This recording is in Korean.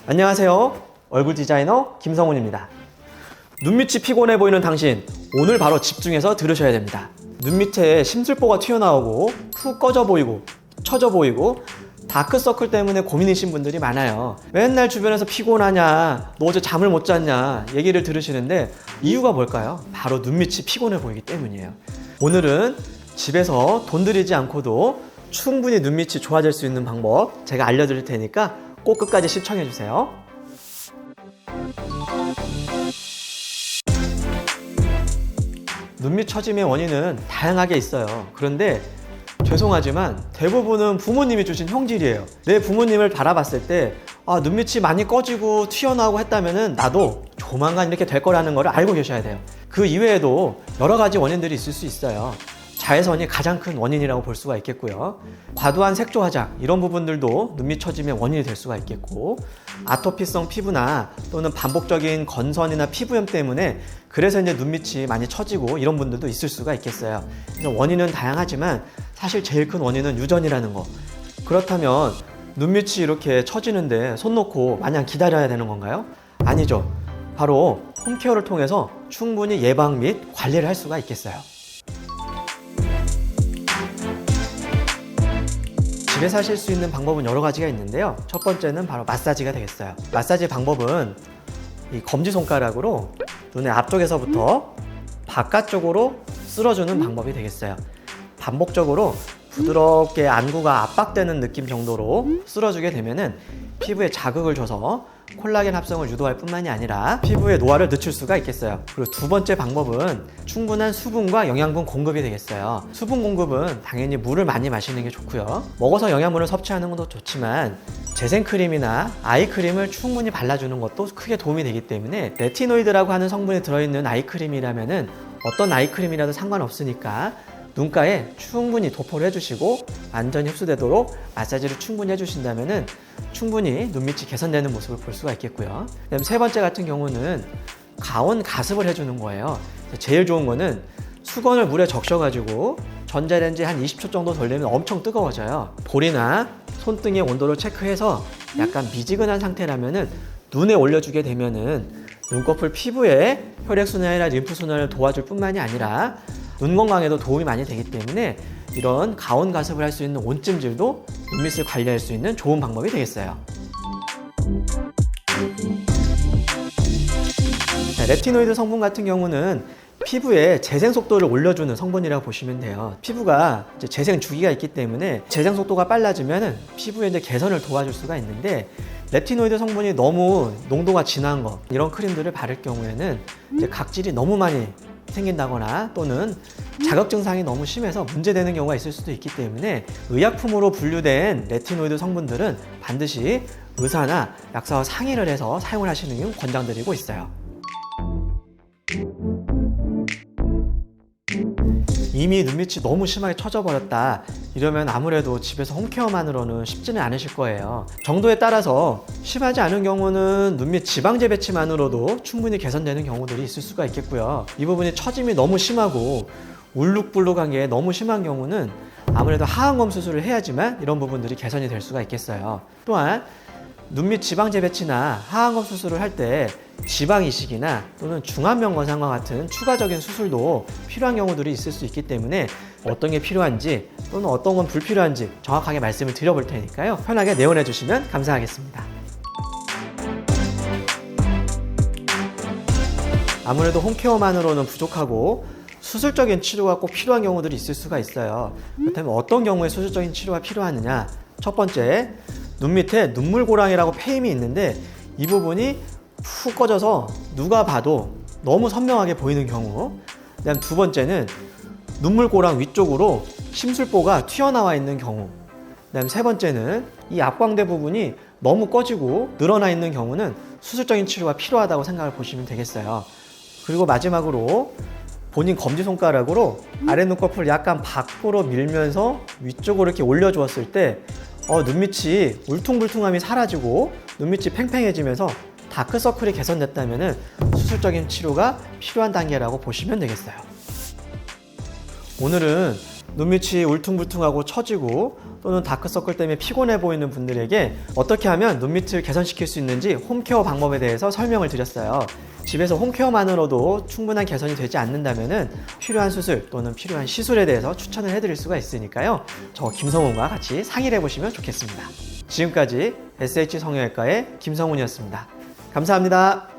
안녕하세요. 얼굴 디자이너 김성훈입니다. 눈밑이 피곤해 보이는 당신, 오늘 바로 집중해서 들으셔야 됩니다. 눈 밑에 심술보가 튀어나오고 푹 꺼져 보이고 처져 보이고 다크서클 때문에 고민이신 분들이 많아요. 맨날 주변에서 피곤하냐, 너 어제 잠을 못 잤냐 얘기를 들으시는데 이유가 뭘까요? 바로 눈밑이 피곤해 보이기 때문이에요. 오늘은 집에서 돈 들이지 않고도 충분히 눈밑이 좋아질 수 있는 방법 제가 알려드릴 테니까 꼭 끝까지 시청해 주세요. 눈밑 처짐의 원인은 다양하게 있어요. 그런데 죄송하지만 대부분은 부모님이 주신 형질이에요. 내 부모님을 바라봤을 때 눈밑이 많이 꺼지고 튀어나오고 했다면 나도 조만간 이렇게 될 거라는 걸 알고 계셔야 돼요. 그 이외에도 여러 가지 원인들이 있을 수 있어요. 자외선이 가장 큰 원인이라고 볼 수가 있겠고요. 과도한 색조 화장 이런 부분들도 눈밑 처짐의 원인이 될 수가 있겠고, 아토피성 피부나 또는 반복적인 건선이나 피부염 때문에 그래서 이제 눈밑이 많이 처지고 이런 분들도 있을 수가 있겠어요. 그래서 원인은 다양하지만 사실 제일 큰 원인은 유전이라는 거. 그렇다면 눈밑이 이렇게 처지는데 손 놓고 마냥 기다려야 되는 건가요? 아니죠. 바로 홈케어를 통해서 충분히 예방 및 관리를 할 수가 있겠어요. 집에서 하실 수 있는 방법은 여러 가지가 있는데요. 첫 번째는 바로 마사지가 되겠어요. 마사지 방법은 이 검지손가락으로 눈의 앞쪽에서부터 바깥쪽으로 쓸어주는 방법이 되겠어요. 반복적으로 부드럽게 안구가 압박되는 느낌 정도로 쓸어주게 되면은 피부에 자극을 줘서 콜라겐 합성을 유도할 뿐만이 아니라 피부의 노화를 늦출 수가 있겠어요. 그리고 두 번째 방법은 충분한 수분과 영양분 공급이 되겠어요. 수분 공급은 당연히 물을 많이 마시는 게 좋고요. 먹어서 영양분을 섭취하는 것도 좋지만 재생크림이나 아이크림을 충분히 발라주는 것도 크게 도움이 되기 때문에 레티노이드라고 하는 성분이 들어있는 아이크림이라면은 어떤 아이크림이라도 상관없으니까 눈가에 충분히 도포를 해주시고 완전히 흡수되도록 마사지를 충분히 해주신다면 충분히 눈밑이 개선되는 모습을 볼 수가 있겠고요. 그다음 세 번째 같은 경우는 가온 가습을 해주는 거예요. 제일 좋은 거는 수건을 물에 적셔가지고 전자레인지 한 20초 정도 돌리면 엄청 뜨거워져요. 볼이나 손등의 온도를 체크해서 약간 미지근한 상태라면은 눈에 올려주게 되면은 눈꺼풀 피부에 혈액순환이나 림프순환을 도와줄 뿐만이 아니라 눈 건강에도 도움이 많이 되기 때문에 이런 가온 가습을 할 수 있는 온찜질도 눈밑을 관리할 수 있는 좋은 방법이 되겠어요. 레티노이드 성분 같은 경우는 피부의 재생 속도를 올려주는 성분이라고 보시면 돼요. 피부가 이제 재생 주기가 있기 때문에 재생 속도가 빨라지면 피부의 이제 개선을 도와줄 수가 있는데, 레티노이드 성분이 너무 농도가 진한 거 이런 크림들을 바를 경우에는 이제 각질이 너무 많이 생긴다거나 또는 자극 증상이 너무 심해서 문제되는 경우가 있을 수도 있기 때문에 의약품으로 분류된 레티노이드 성분들은 반드시 의사나 약사와 상의를 해서 사용을 하시는 게 권장드리고 있어요. 이미 눈밑이 너무 심하게 처져버렸다 이러면 아무래도 집에서 홈케어만으로는 쉽지는 않으실 거예요. 정도에 따라서 심하지 않은 경우는 눈밑 지방제 배치만으로도 충분히 개선되는 경우들이 있을 수가 있겠고요. 이 부분이 처짐이 너무 심하고 울룩불룩한 게 너무 심한 경우는 아무래도 하안검 수술을 해야지만 이런 부분들이 개선이 될 수가 있겠어요. 또한 눈밑 지방제 배치나 하안검 수술을 할 때 지방 이식이나 또는 중안면 건상과 같은 추가적인 수술도 필요한 경우들이 있을 수 있기 때문에 어떤 게 필요한지 또는 어떤 건 불필요한지 정확하게 말씀을 드려볼 테니까요. 편하게 내원해 주시면 감사하겠습니다. 아무래도 홈케어만으로는 부족하고 수술적인 치료가 꼭 필요한 경우들이 있을 수가 있어요. 그렇다면 어떤 경우에 수술적인 치료가 필요하느냐? 첫 번째, 눈 밑에 눈물고랑이라고 페임이 있는데 이 부분이 푹 꺼져서 누가 봐도 너무 선명하게 보이는 경우. 그다음 두 번째는 눈물고랑 위쪽으로 심술보가 튀어나와 있는 경우. 그다음 세 번째는 이 앞광대 부분이 너무 꺼지고 늘어나 있는 경우는 수술적인 치료가 필요하다고 생각을 보시면 되겠어요. 그리고 마지막으로 본인 검지손가락으로 아래 눈꺼풀을 약간 밖으로 밀면서 위쪽으로 이렇게 올려주었을 때 눈밑이 울퉁불퉁함이 사라지고 눈밑이 팽팽해지면서 다크서클이 개선됐다면 수술적인 치료가 필요한 단계라고 보시면 되겠어요. 오늘은 눈 밑이 울퉁불퉁하고 처지고 또는 다크서클 때문에 피곤해 보이는 분들에게 어떻게 하면 눈 밑을 개선시킬 수 있는지 홈케어 방법에 대해서 설명을 드렸어요. 집에서 홈케어만으로도 충분한 개선이 되지 않는다면 필요한 수술 또는 필요한 시술에 대해서 추천을 해드릴 수가 있으니까요. 저 김성훈과 같이 상의를 해보시면 좋겠습니다. 지금까지 SH 성형외과의 김성훈이었습니다. 감사합니다.